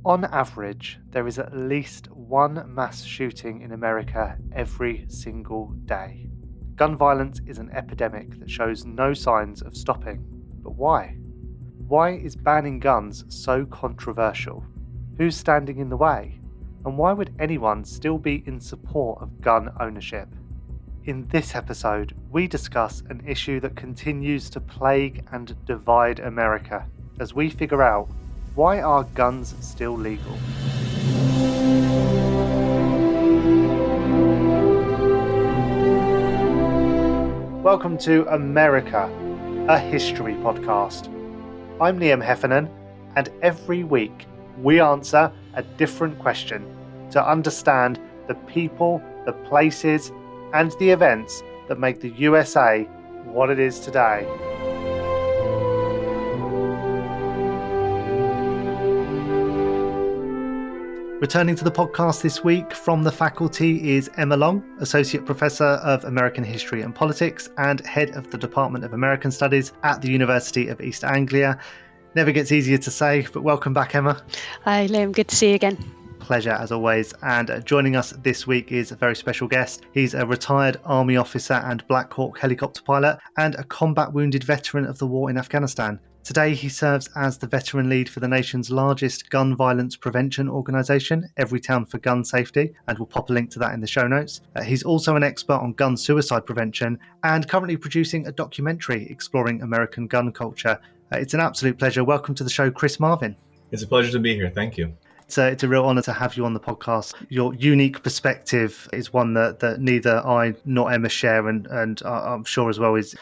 On average, there is at least one mass shooting in America every single day. Gun violence is an epidemic that shows no signs of stopping. But why? Why is banning guns so controversial? Who's standing in the way? And why would anyone still be in support of gun ownership? In this episode, we discuss an issue that continues to plague and divide America as we figure out, why are guns still legal? Welcome to America, a history podcast. I'm Liam Heffernan, and every week we answer a different question to understand the people, the places, and the events that make the USA what it is today. Returning to the podcast this week from the faculty is Emma Long, Associate Professor of American History and Politics and Head of the Department of American Studies at the University of East Anglia. Never gets easier to say, but welcome back, Emma. Hi, Liam. Good to see you again. Pleasure, as always. And joining us this week is a very special guest. He's a retired Army officer and Black Hawk helicopter pilot and a combat wounded veteran of the war in Afghanistan. Today, he serves as the veteran lead for the nation's largest gun violence prevention organisation, Everytown for Gun Safety, and we'll pop a link to that in the show notes. He's also an expert on gun suicide prevention and currently producing a documentary exploring American gun culture. It's an absolute pleasure. Welcome to the show, Chris Marvin. It's a pleasure to be here. Thank you. It's a real honour to have you on the podcast. Your unique perspective is one that neither I nor Emma share, and I'm sure as well is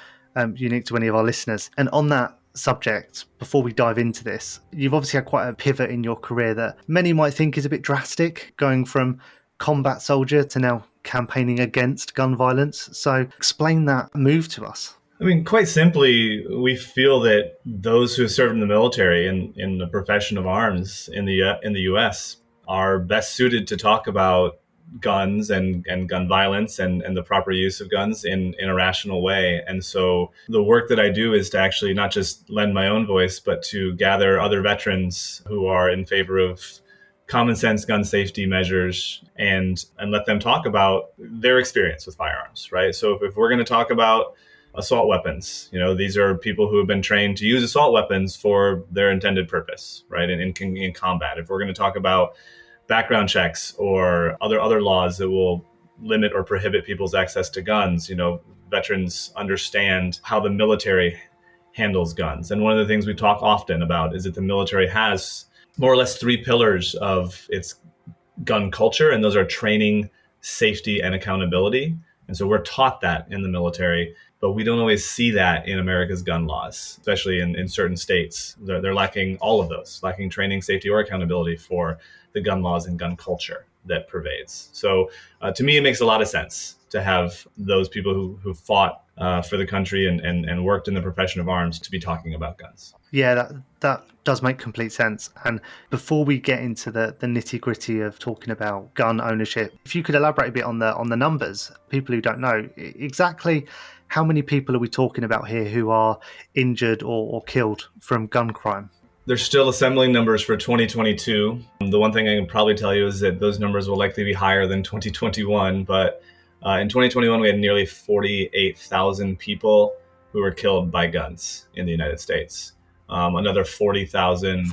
unique to any of our listeners. And on that subject, before we dive into this, you've obviously had quite a pivot in your career that many might think is a bit drastic, going from combat soldier to now campaigning against gun violence. So explain that move to us. I mean, quite simply, we feel that those who serve in the military and in the profession of arms in the U.S. are best suited to talk about guns and gun violence and the proper use of guns in a rational way. And so the work that I do is to actually not just lend my own voice, but to gather other veterans who are in favor of common sense gun safety measures and let them talk about their experience with firearms, right? So if we're going to talk about assault weapons, these are people who have been trained to use assault weapons for their intended purpose, right? In combat. If we're going to talk about background checks or other laws that will limit or prohibit people's access to guns, veterans understand how the military handles guns. And one of the things we talk often about is that the military has more or less three pillars of its gun culture, and those are training, safety, and accountability. And so we're taught that in the military, but we don't always see that in America's gun laws, especially in certain states. They're lacking all of those, lacking training, safety, or accountability for the gun laws and gun culture that pervades. So to me, it makes a lot of sense to have those people who fought for the country and worked in the profession of arms to be talking about guns. Yeah, that does make complete sense. And before we get into the nitty gritty of talking about gun ownership, if you could elaborate a bit on the numbers, people who don't know exactly how many people are we talking about here who are injured or killed from gun crime? They're still assembling numbers for 2022. The one thing I can probably tell you is that those numbers will likely be higher than 2021. But in 2021, we had nearly 48,000 people who were killed by guns in the United States. Another 48,000.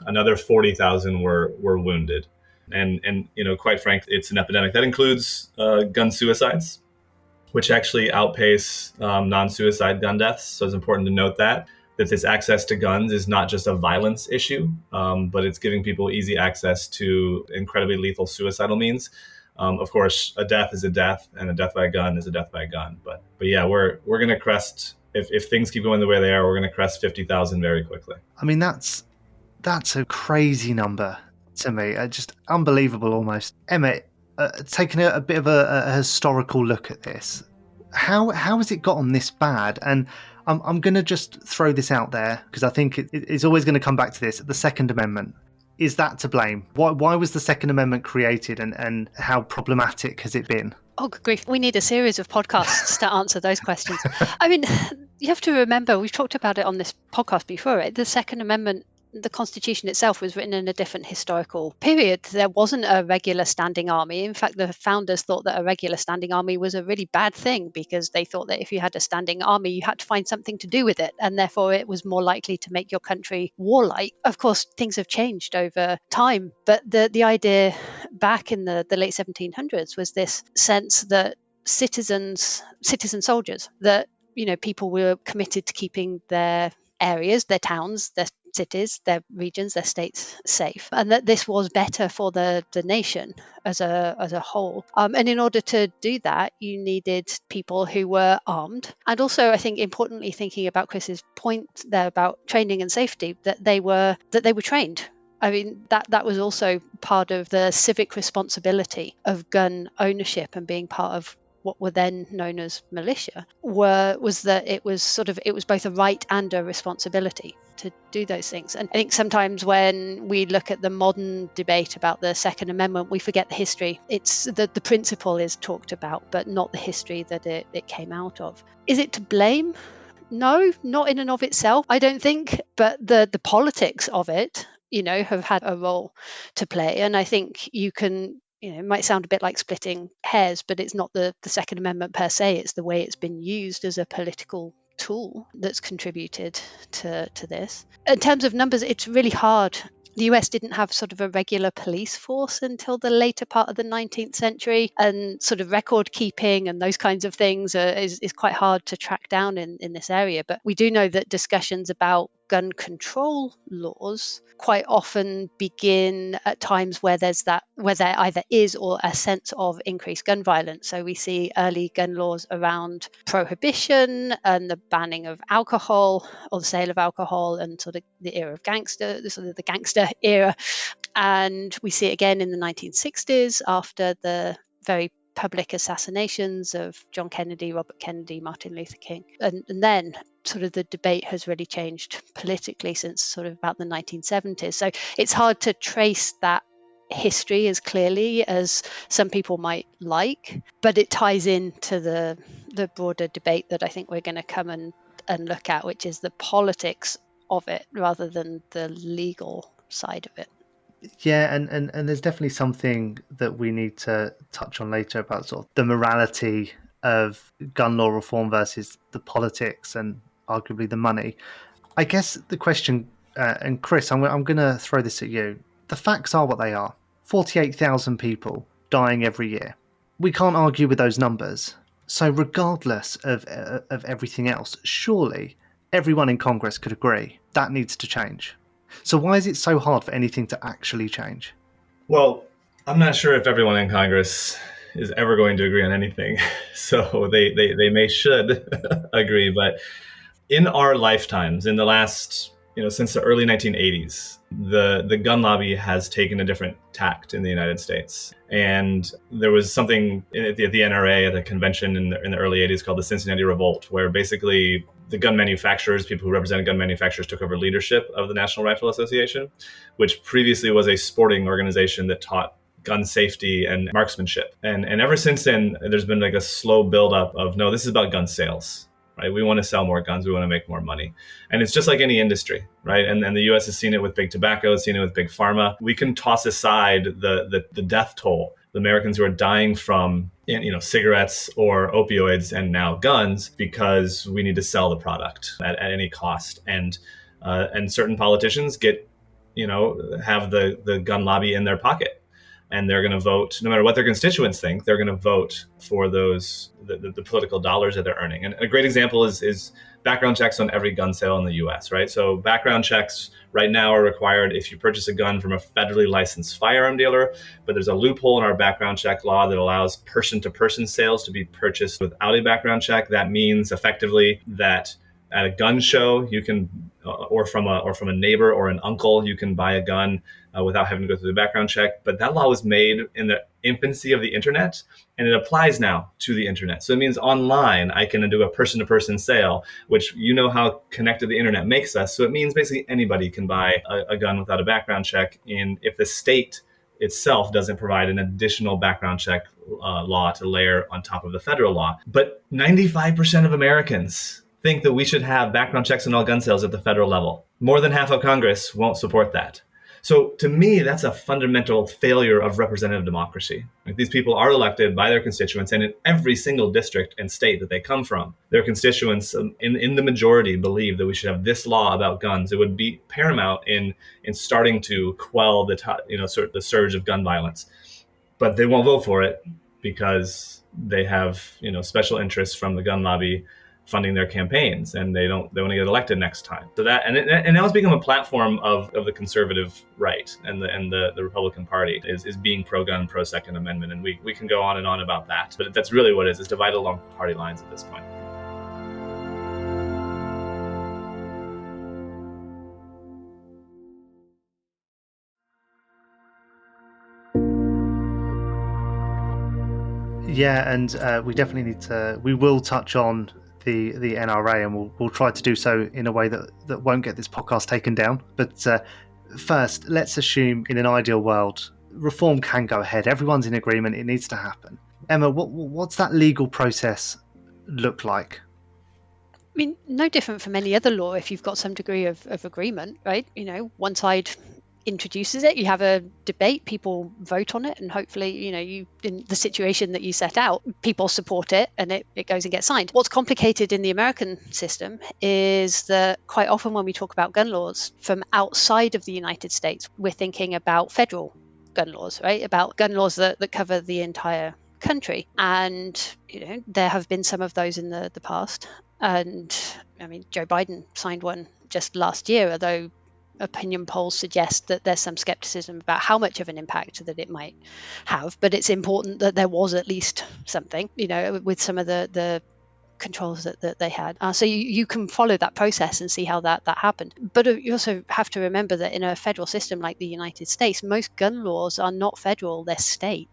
Another 40,000 were wounded. And quite frankly, it's an epidemic. That includes gun suicides, which actually outpace non-suicide gun deaths. So it's important to note that this access to guns is not just a violence issue, but it's giving people easy access to incredibly lethal suicidal means. Of course, a death is a death, and a death by a gun is a death by a gun. But yeah, we're going to crest, if things keep going the way they are, we're going to crest 50,000 very quickly. I mean, that's a crazy number to me. Just unbelievable almost. Emma, taking a bit of a historical look at this, how has it gotten this bad? And I'm going to just throw this out there because I think it's always going to come back to this. The Second Amendment. Is that to blame? Why was the Second Amendment created and how problematic has it been? Oh, good grief. We need a series of podcasts to answer those questions. I mean, you have to remember, we've talked about it on this podcast before, right? The Second Amendment the Constitution itself was written in a different historical period. There wasn't a regular standing army. In fact, the founders thought that a regular standing army was a really bad thing, because they thought that if you had a standing army, you had to find something to do with it, and therefore it was more likely to make your country warlike. Of course, things have changed over time, but the idea back in the late 1700s was this sense that citizen soldiers, that people were committed to keeping their areas, their towns, their cities, their regions, their states safe, and that this was better for the nation as a whole. And in order to do that, you needed people who were armed, and also, I think, importantly, thinking about Chris's point there about training and safety, that they were trained. I mean, that was also part of the civic responsibility of gun ownership and being part of what were then known as militia, was that it was both a right and a responsibility to do those things. And I think sometimes when we look at the modern debate about the Second Amendment, we forget the history. It's the principle is talked about, but not the history that it came out of. Is it to blame? No, not in and of itself, I don't think, but the politics of it, have had a role to play. And I think you can, it might sound a bit like splitting hairs, but it's not the Second Amendment per se. It's the way it's been used as a political tool that's contributed to this. In terms of numbers, it's really hard. The US didn't have sort of a regular police force until the later part of the 19th century, and sort of record keeping and those kinds of things is quite hard to track down in this area. But we do know that discussions about gun control laws quite often begin at times where there either is or a sense of increased gun violence. So we see early gun laws around prohibition and the banning of alcohol, or the sale of alcohol, and sort of the era of the gangster era. And we see it again in the 1960s after the very public assassinations of John Kennedy, Robert Kennedy, Martin Luther King. And then sort of the debate has really changed politically since sort of about the 1970s. So it's hard to trace that history as clearly as some people might like, but it ties into the broader debate that I think we're going to come and look at, which is the politics of it rather than the legal side of it. Yeah, and there's definitely something that we need to touch on later about sort of the morality of gun law reform versus the politics and arguably the money. I guess the question, and Chris, I'm going to throw this at you. The facts are what they are. 48,000 people dying every year. We can't argue with those numbers. So regardless of everything else, surely everyone in Congress could agree that needs to change. So why is it so hard for anything to actually change? Well, I'm not sure if everyone in Congress is ever going to agree on anything. So they should agree. But in our lifetimes, in the last, since the early 1980s, the gun lobby has taken a different tact in the United States. And there was something at the NRA at a convention in the early 80s called the Cincinnati Revolt, where basically the gun manufacturers, people who represented gun manufacturers, took over leadership of the National Rifle Association, which previously was a sporting organization that taught gun safety and marksmanship. And ever since then, there's been like a slow buildup of, no, this is about gun sales, right? We want to sell more guns. We want to make more money. And it's just like any industry, right? And the US has seen it with big tobacco, it's seen it with big pharma. We can toss aside the death toll, the Americans who are dying from cigarettes or opioids and now guns, because we need to sell the product at any cost. And certain politicians have the gun lobby in their pocket, and they're going to vote, no matter what their constituents think, they're going to vote for those the political dollars that they're earning. And a great example is background checks on every gun sale in the US, right? So background checks right now are required if you purchase a gun from a federally licensed firearm dealer, but there's a loophole in our background check law that allows person-to-person sales to be purchased without a background check. That means effectively that at a gun show, you can, or from a neighbor or an uncle, you can buy a gun without having to go through the background check. But that law was made in the infancy of the internet, and it applies now to the internet. So it means online, I can do a person-to-person sale, which how connected the internet makes us. So it means basically anybody can buy a gun without a background check, and if the state itself doesn't provide an additional background check law to layer on top of the federal law. But 95% of Americans think that we should have background checks on all gun sales at the federal level. More than half of Congress won't support that. So to me, that's a fundamental failure of representative democracy. Like, these people are elected by their constituents, and in every single district and state that they come from, their constituents in the majority believe that we should have this law about guns. It would be paramount in starting to quell the surge of gun violence. But they won't vote for it because they have special interests from the gun lobby funding their campaigns, and they want to get elected next time. So that and now it's become a platform of the conservative right, and the Republican Party is being pro-gun, pro-Second Amendment, and we can go on and on about that. But that's really what it is. It's divided along party lines at this point. Yeah, and we definitely we will touch on the NRA, and we'll try to do so in a way that won't get this podcast taken down. But first, let's assume in an ideal world, reform can go ahead. Everyone's in agreement. It needs to happen. Emma, what's that legal process look like? I mean, no different from any other law if you've got some degree of agreement, right? One side introduces it, you have a debate, people vote on it, and hopefully, you in the situation that you set out, people support it and it goes and gets signed. What's complicated in the American system is that quite often when we talk about gun laws from outside of the United States, we're thinking about federal gun laws, right? About gun laws that cover the entire country. And there have been some of those in the past. And I mean, Joe Biden signed one just last year, although opinion polls suggest that there's some skepticism about how much of an impact that it might have. But it's important that there was at least something, with some of the controls that they had. So you can follow that process and see how that happened. But you also have to remember that in a federal system like the United States, most gun laws are not federal, they're state.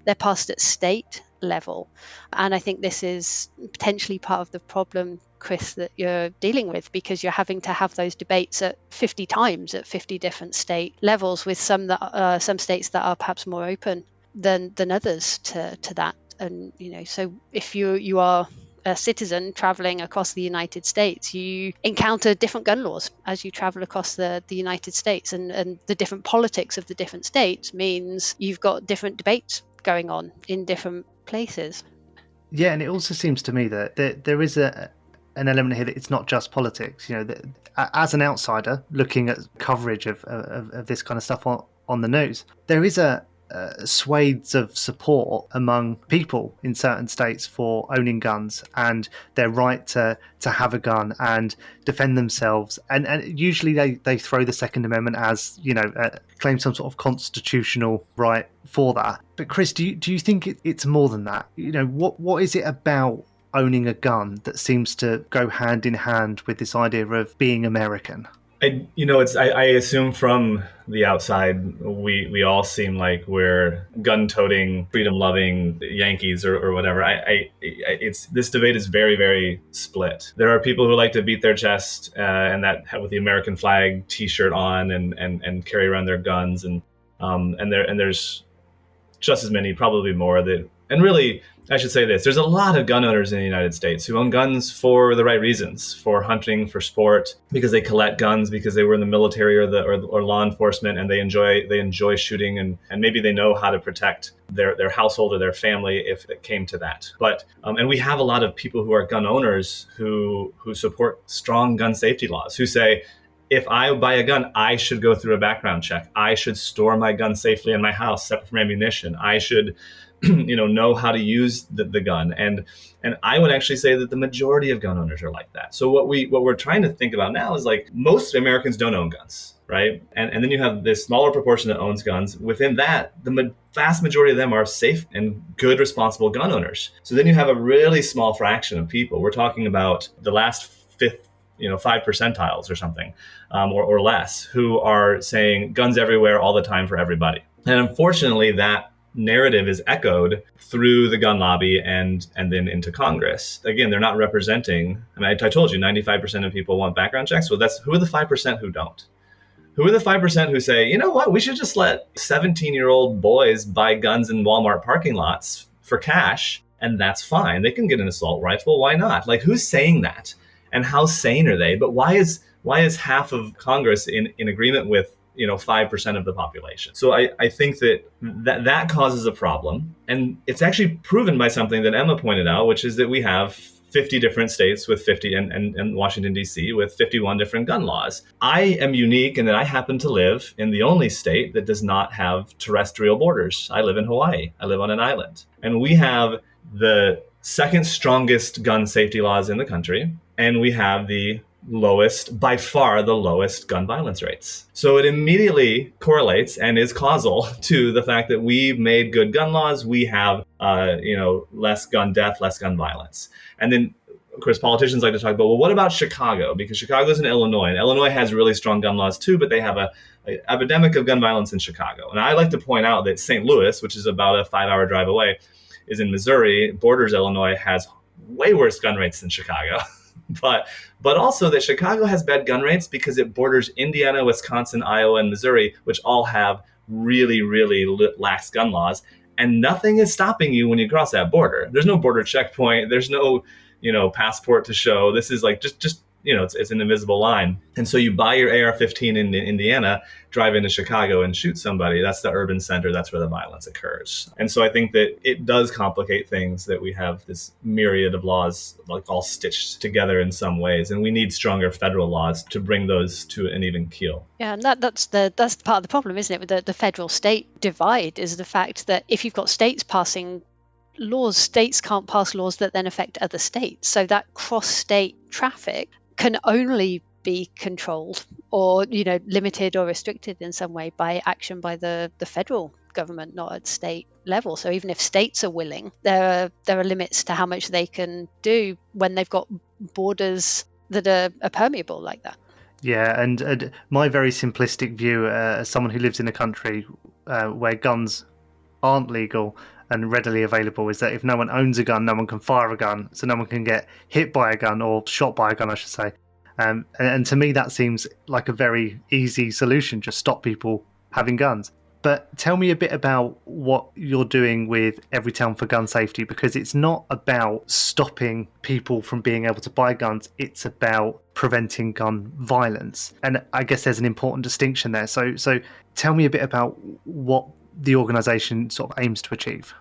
They're passed at state level. And I think this is potentially part of the problem, Chris, that you're dealing with, because you're having to have those debates at 50 times at 50 different state levels, with some states that are perhaps more open than others to that. And so if you are a citizen traveling across the United States, you encounter different gun laws as you travel across the United States, and the different politics of the different states means you've got different debates going on in different places. Yeah, and it also seems to me that there is an element here that it's not just politics. That as an outsider looking at coverage of this kind of stuff on the news, there is a swathes of support among people in certain states for owning guns and their right to have a gun and defend themselves, and usually they throw the Second Amendment as claim some sort of constitutional right for that. But Chris, do you think it's more than that? What is it about owning a gun that seems to go hand in hand with this idea of being American? I assume from the outside, we all seem like we're gun-toting, freedom-loving Yankees or whatever. This debate is very, very split. There are people who like to beat their chest and that with the American flag T-shirt on and carry around their guns, and there's just as many, probably more, and really, I should say this, there's a lot of gun owners in the United States who own guns for the right reasons, for hunting, for sport, because they collect guns, because they were in the military or law enforcement, and they enjoy shooting, and maybe they know how to protect their household or their family if it came to that. But and we have a lot of people who are gun owners who support strong gun safety laws, who say, if I buy a gun, I should go through a background check. I should store my gun safely in my house, separate from ammunition. I should know how to use the gun. And I would actually say that the majority of gun owners are like that. So what we're trying to think about now is, like, most Americans don't own guns, right? And then you have this smaller proportion that owns guns. Within that, the vast majority of them are safe and good, responsible gun owners. So then you have a really small fraction of people. We're talking about the last fifth, 5 percentiles or something, or less, who are saying guns everywhere all the time for everybody. And unfortunately, that narrative is echoed through the gun lobby and then into Congress. Again, they're not representing. I mean, I told you 95% of people want background checks. Well, who are the 5% who don't? Who are the 5% who say, you know what, we should just let 17-year-old boys buy guns in Walmart parking lots for cash, and that's fine. They can get an assault rifle. Why not? Like, who's saying that? And how sane are they? But why is Why is half of Congress in agreement with 5% of the population? So I think that causes a problem. And it's actually proven by something that Emma pointed out, which is that we have 50 different states with 50 and Washington, D.C. with 51 different gun laws. I am unique in that I happen to live in the only state that does not have terrestrial borders. I live in Hawaii. I live on an island. And we have the second strongest gun safety laws in the country. And we have by far the lowest gun violence rates. So it immediately correlates and is causal to the fact that we've made good gun laws. We have, less gun death, less gun violence. And then, of course, politicians like to talk about, well, what about Chicago? Because Chicago's in Illinois, and Illinois has really strong gun laws too, but they have an epidemic of gun violence in Chicago. And I like to point out that St. Louis, which is about a 5-hour drive away, is in Missouri, borders Illinois, has way worse gun rates than Chicago. But also that Chicago has bad gun rates because it borders Indiana, Wisconsin, Iowa, and Missouri, which all have really, really lax gun laws. And nothing is stopping you when you cross that border. There's no border checkpoint. There's no, passport to show. This is like just it's an invisible line. And so you buy your AR-15 in Indiana, drive into Chicago and shoot somebody. That's the urban center. That's where the violence occurs. And so I think that it does complicate things that we have this myriad of laws like all stitched together in some ways. And we need stronger federal laws to bring those to an even keel. Yeah, and that's part of the problem, isn't it, with the federal state divide, is the fact that if you've got states passing laws, states can't pass laws that then affect other states. So that cross-state traffic can only be controlled or limited or restricted in some way by action by the federal government, not at state level. So even if states are willing, there are limits to how much they can do when they've got borders that are permeable like that. Yeah, and my very simplistic view as someone who lives in a country where guns aren't legal and readily available is that if no one owns a gun, no one can fire a gun, so no one can get hit by a gun or shot by a gun, I should say. And to me, that seems like a very easy solution, just stop people having guns. But tell me a bit about what you're doing with Everytown for gun safety, because it's not about stopping people from being able to buy guns, it's about preventing gun violence. And I guess there's an important distinction there. So tell me a bit about what the organisation sort of aims to achieve.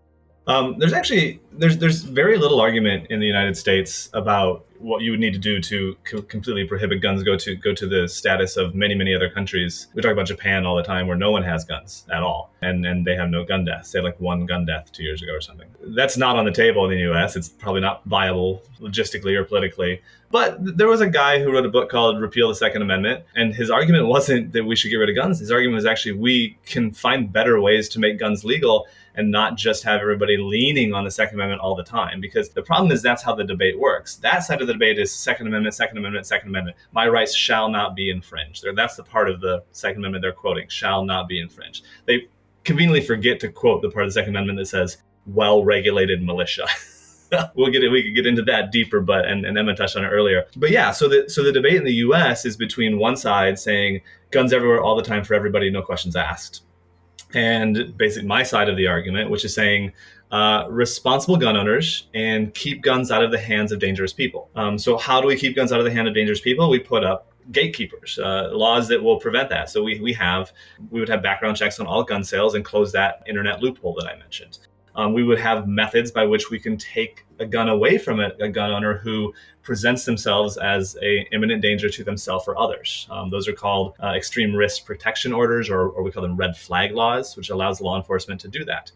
There's very little argument in the United States about what you would need to do to completely prohibit guns go to the status of many other countries. We talk about Japan all the time, where no one has guns at all, and they have no gun deaths. They had like one gun death 2 years ago or something. That's not on the table in the U.S. It's probably not viable logistically or politically. But there was a guy who wrote a book called Repeal the Second Amendment, and his argument wasn't that we should get rid of guns. His argument was actually we can find better ways to make guns legal and not just have everybody leaning on the Second Amendment all the time. Because the problem is that's how the debate works. That side of the debate is Second Amendment, Second Amendment, Second Amendment. My rights shall not be infringed. That's the part of the Second Amendment they're quoting, shall not be infringed. They conveniently forget to quote the part of the Second Amendment that says well-regulated militia. We could get into that deeper, and Emma touched on it earlier. But yeah, so the debate in the U.S. is between one side saying guns everywhere all the time for everybody, no questions asked, and basically my side of the argument, which is saying responsible gun owners and keep guns out of the hands of dangerous people. So how do we keep guns out of the hand of dangerous people? We put up gatekeepers, laws that will prevent that. So we would have background checks on all gun sales and close that internet loophole that I mentioned. We would have methods by which we can take a gun away from a gun owner who presents themselves as an imminent danger to themselves or others. Those are called extreme risk protection orders, or we call them red flag laws, which allows law enforcement to do that.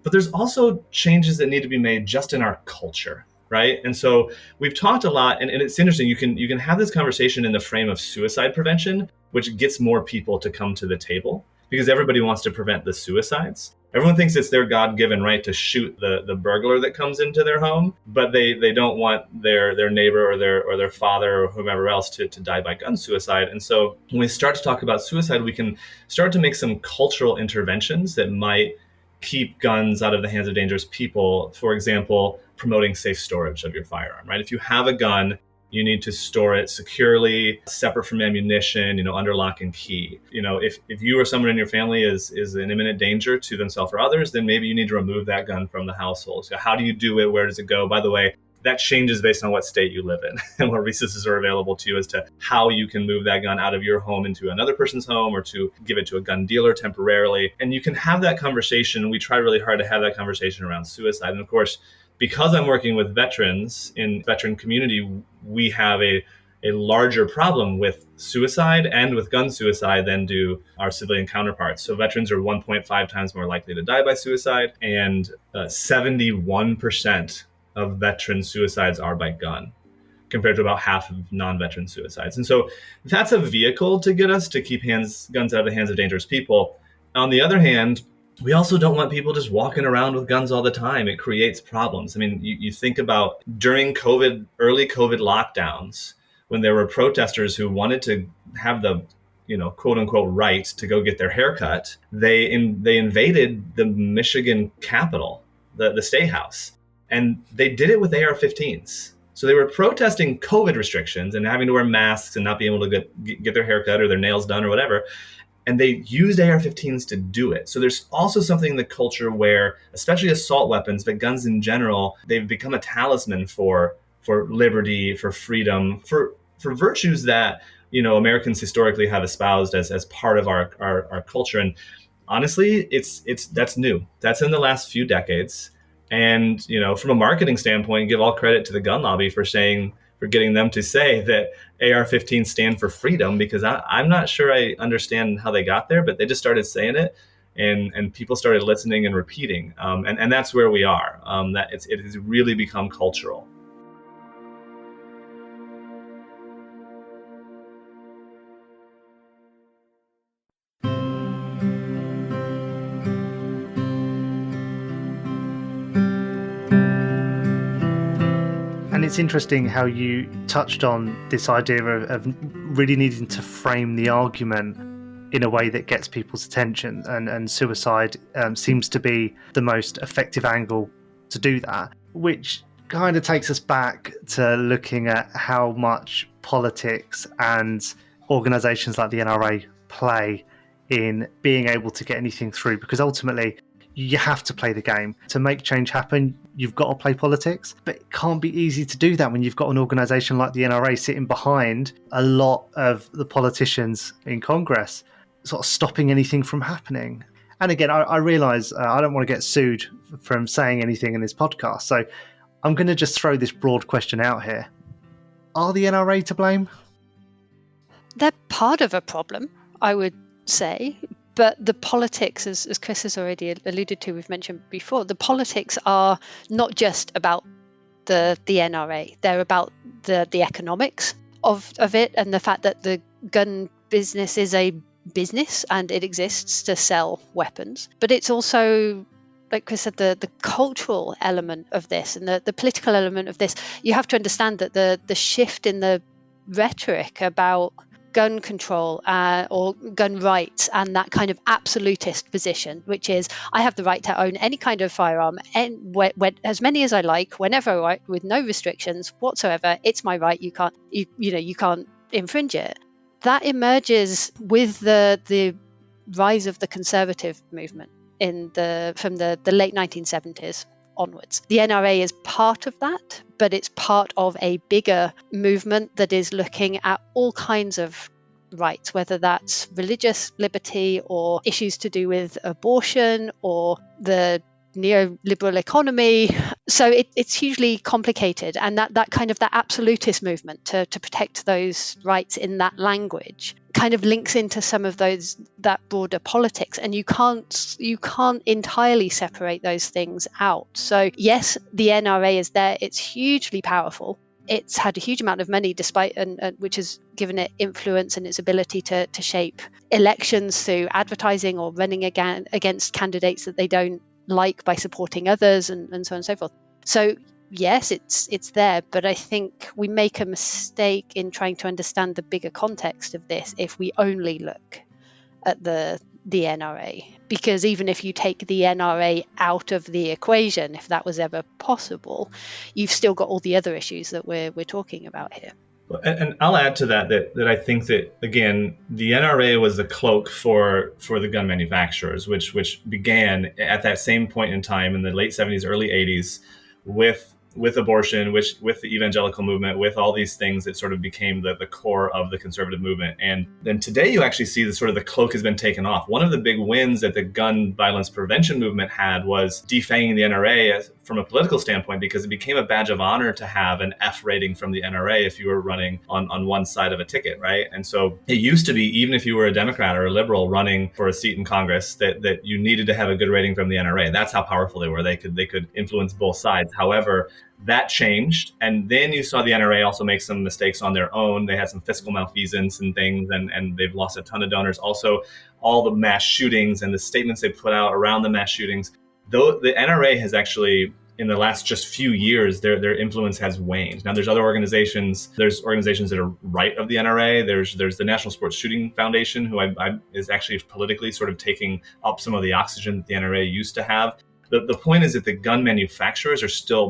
But there's also changes that need to be made just in our culture, right? And so we've talked a lot, and it's interesting. You can have this conversation in the frame of suicide prevention, which gets more people to come to the table because everybody wants to prevent the suicides. Everyone thinks it's their God-given right to shoot the burglar that comes into their home, but they don't want their neighbor or their father or whomever else to die by gun suicide. And so when we start to talk about suicide, we can start to make some cultural interventions that might keep guns out of the hands of dangerous people. For example, promoting safe storage of your firearm, right? If you have a gun, you need to store it securely, separate from ammunition, under lock and key. If you or someone in your family is an imminent danger to themselves or others, then maybe you need to remove that gun from the household. So how do you do it? Where does it go? By the way, that changes based on what state you live in and what resources are available to you as to how you can move that gun out of your home into another person's home or to give it to a gun dealer temporarily. And you can have that conversation. We try really hard to have that conversation around suicide. And of course, because I'm working with veterans in the veteran community, we have a larger problem with suicide and with gun suicide than do our civilian counterparts. So veterans are 1.5 times more likely to die by suicide, and 71% of veteran suicides are by gun, compared to about half of non-veteran suicides. And so that's a vehicle to get us to keep guns out of the hands of dangerous people. On the other hand, we also don't want people just walking around with guns all the time. It creates problems. I mean, you think about during COVID, early COVID lockdowns, when there were protesters who wanted to have the, quote unquote, right to go get their hair cut, they invaded the Michigan Capitol, the State House, and they did it with AR-15s. So they were protesting COVID restrictions and having to wear masks and not being able to get their hair cut or their nails done or whatever. And they used AR-15s to do it. So there's also something in the culture where, especially assault weapons, but guns in general, they've become a talisman for liberty, for freedom, for virtues that, Americans historically have espoused as part of our culture. And honestly, that's new. That's in the last few decades. And, from a marketing standpoint, give all credit to the gun lobby for getting them to say that AR-15 stand for freedom, because I'm not sure I understand how they got there, but they just started saying it, and people started listening and repeating. And that's where we are. It has really become cultural. And it's interesting how you touched on this idea of really needing to frame the argument in a way that gets people's attention. And suicide seems to be the most effective angle to do that, which kind of takes us back to looking at how much politics and organisations like the NRA play in being able to get anything through, because ultimately you have to play the game. To make change happen, you've got to play politics. But it can't be easy to do that when you've got an organisation like the NRA sitting behind a lot of the politicians in Congress, sort of stopping anything from happening. And again, I realise I don't want to get sued from saying anything in this podcast, so I'm going to just throw this broad question out here. Are the NRA to blame? They're part of a problem, I would say. But the politics, as Chris has already alluded to, we've mentioned before, the politics are not just about the NRA. They're about the economics of it, and the fact that the gun business is a business and it exists to sell weapons. But it's also, like Chris said, the cultural element of this and the political element of this. You have to understand that the shift in the rhetoric about gun control or gun rights and that kind of absolutist position, which is I have the right to own any kind of firearm, and as many as I like, whenever I like, with no restrictions whatsoever. It's my right. You can't infringe it. That emerges with the rise of the conservative movement from the late 1970s onwards. The NRA is part of that, but it's part of a bigger movement that is looking at all kinds of rights, whether that's religious liberty or issues to do with abortion or the neoliberal economy. So it's hugely complicated, and that kind of that absolutist movement to protect those rights in that language kind of links into some of that broader politics, and you can't entirely separate those things out. So yes, the NRA is there. It's hugely powerful. It's had a huge amount of money, despite which has given it influence and its ability to shape elections through advertising or running against candidates that they don't like by supporting others, and so on and so forth. So yes, it's there, but I think we make a mistake in trying to understand the bigger context of this if we only look at the NRA. Because even if you take the NRA out of the equation, if that was ever possible, you've still got all the other issues that we're talking about here. And I'll add to that I think that, again, the NRA was the cloak for the gun manufacturers, which began at that same point in time in the late 70s, early 80s with with abortion, with the evangelical movement, with all these things that sort of became the core of the conservative movement. And then today you actually see the cloak has been taken off. One of the big wins that the gun violence prevention movement had was defanging the NRA from a political standpoint, because it became a badge of honor to have an F rating from the NRA if you were running on one side of a ticket, right? And so it used to be, even if you were a Democrat or a liberal running for a seat in Congress, that you needed to have a good rating from the NRA. That's how powerful they were. They could influence both sides. However, that changed. And then you saw the NRA also make some mistakes on their own. They had some fiscal malfeasance and things, and they've lost a ton of donors. Also, all the mass shootings and the statements they put out around the mass shootings, though the NRA has actually, in the last just few years, their influence has waned. Now, there's other organizations. There's organizations that are right of the NRA. There's the National Sports Shooting Foundation, who is actually politically sort of taking up some of the oxygen that the NRA used to have. The point is that the gun manufacturers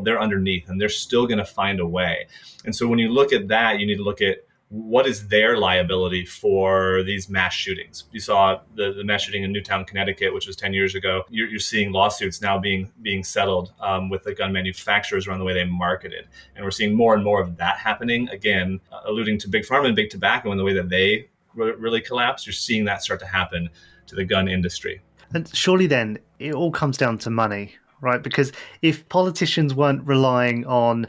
they're underneath, and they're still going to find a way. And so when you look at that, you need to look at what is their liability for these mass shootings. You saw the mass shooting in Newtown, Connecticut, which was 10 years ago. You're seeing lawsuits now being settled with the gun manufacturers around the way they marketed. And we're seeing more and more of that happening. Again, alluding to Big Pharma and Big Tobacco and the way that they really collapsed. You're seeing that start to happen to the gun industry. And surely then it all comes down to money, right? Because if politicians weren't relying on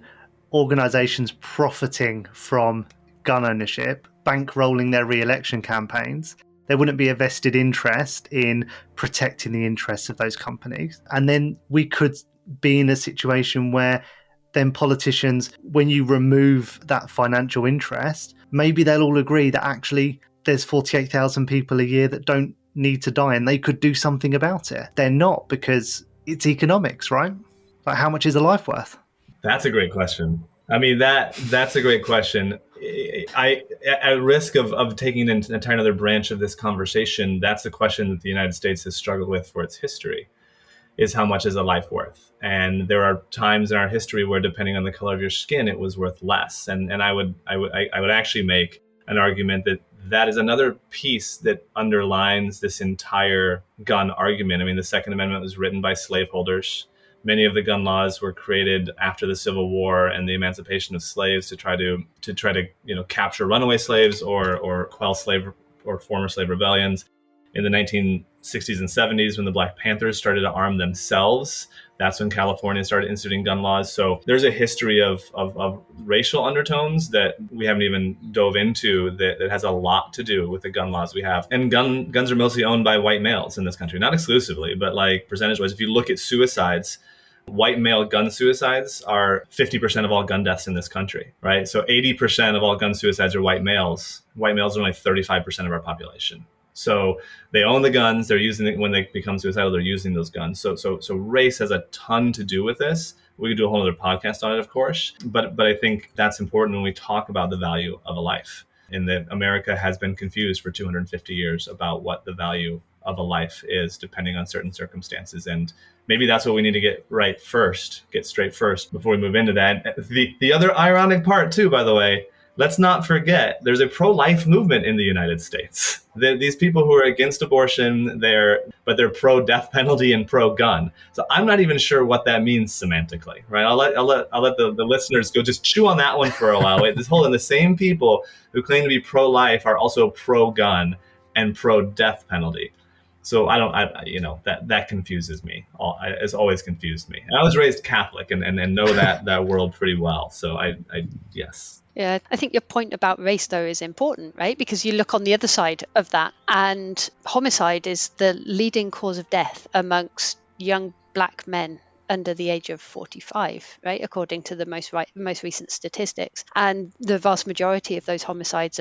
organizations profiting from gun ownership, bankrolling their re-election campaigns, there wouldn't be a vested interest in protecting the interests of those companies. And then we could be in a situation where then politicians, when you remove that financial interest, maybe they'll all agree that actually there's 48,000 people a year that don't need to die and they could do something about it. They're not, because it's economics, right? Like, how much is a life worth? That's a great question. I mean, that's a great question. At risk of taking an entire other branch of this conversation, that's the question that the United States has struggled with for its history, is how much is a life worth? And there are times in our history where, depending on the color of your skin, it was worth less. And I would actually make an argument that is another piece that underlines this entire gun argument. I mean, the Second Amendment was written by slaveholders. Many of the gun laws were created after the Civil War and the emancipation of slaves to try to capture runaway slaves or quell slave or former slave rebellions. In the 1960s and 70s, when the Black Panthers started to arm themselves, that's when California started instituting gun laws. So there's a history of racial undertones that we haven't even dove into that has a lot to do with the gun laws we have. And guns are mostly owned by white males in this country, not exclusively, but like percentage-wise. If you look at suicides, white male gun suicides are 50% of all gun deaths in this country, right? So 80% of all gun suicides are white males. White males are only 35% of our population. So they own the guns. They're using it when they become suicidal. They're using those guns. So race has a ton to do with this. We could do a whole other podcast on it, of course. But I think that's important when we talk about the value of a life, in that America has been confused for 250 years about what the value of a life is, depending on certain circumstances. And maybe that's what we need to get straight first before we move into that. The other ironic part too, by the way, let's not forget, there's a pro-life movement in the United States. These people who are against abortion, they're pro-death penalty and pro-gun. So I'm not even sure what that means semantically, right? I'll let the listeners go just chew on that one for a while. Wait, the same people who claim to be pro-life are also pro-gun and pro-death penalty. So that confuses me. It's always confused me. And I was raised Catholic and know that world pretty well. So yes. Yeah, I think your point about race, though, is important, right? Because you look on the other side of that, and homicide is the leading cause of death amongst young black men under the age of 45, right? According to the most recent statistics. And the vast majority of those homicides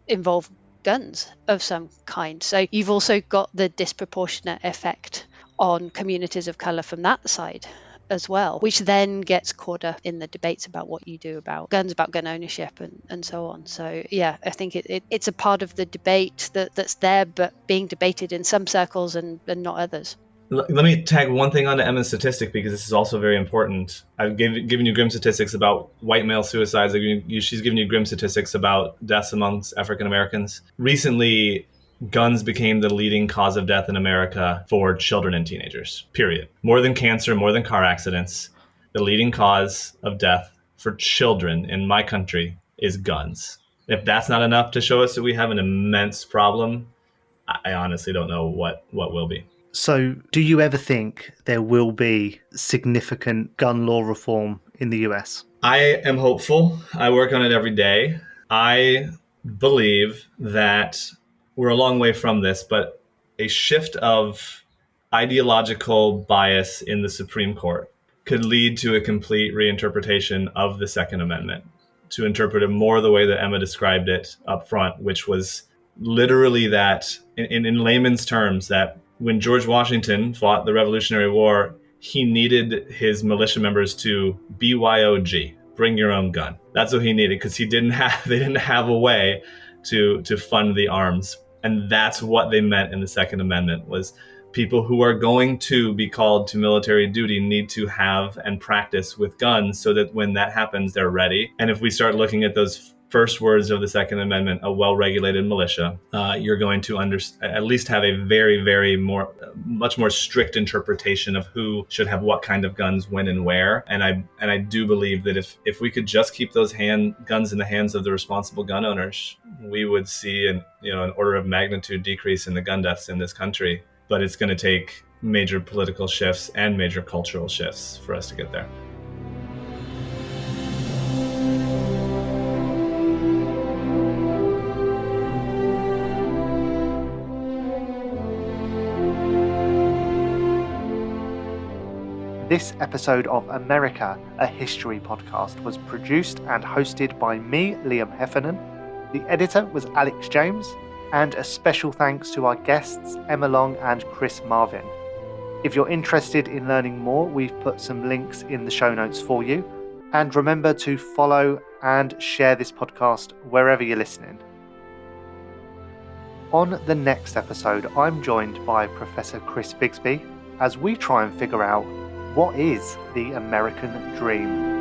involve guns of some kind. So you've also got the disproportionate effect on communities of color from that side as well, which then gets caught up in the debates about what you do about guns, about gun ownership and so on. So yeah, I think it's a part of the debate that's there, but being debated in some circles and not others. Let me tag one thing onto Emma's statistic, because this is also very important. I've given you grim statistics about white male suicides. She's given you grim statistics about deaths amongst African Americans. Recently, guns became the leading cause of death in America for children and teenagers, period. More than cancer, more than car accidents. the leading cause of death for children in my country is guns. If that's not enough to show us that we have an immense problem, I honestly don't know what will be. So, do you ever think there will be significant gun law reform in the US? I am hopeful. I work on it every day. I believe that we're a long way from this, but a shift of ideological bias in the Supreme Court could lead to a complete reinterpretation of the Second Amendment, to interpret it more the way that Emma described it up front, which was literally that, in layman's terms, that when George Washington fought the Revolutionary War, he needed his militia members to BYOG, bring your own gun. That's what he needed, because they didn't have a way to fund the arms. And that's what they meant in the Second Amendment, was people who are going to be called to military duty need to have and practice with guns so that when that happens, they're ready. And if we start looking at those first words of the Second Amendment, a well-regulated militia, you're going to at least have a much more strict interpretation of who should have what kind of guns, when and where. And I do believe that if we could just keep those guns in the hands of the responsible gun owners, we would see an order of magnitude decrease in the gun deaths in this country. But it's going to take major political shifts and major cultural shifts for us to get there. This episode of America, a History podcast, was produced and hosted by me, Liam Heffernan. The editor was Alex James, and a special thanks to our guests, Emma Long and Chris Marvin. If you're interested in learning more, we've put some links in the show notes for you. And remember to follow and share this podcast wherever you're listening. On the next episode, I'm joined by Professor Chris Bigsby as we try and figure out what is the American dream.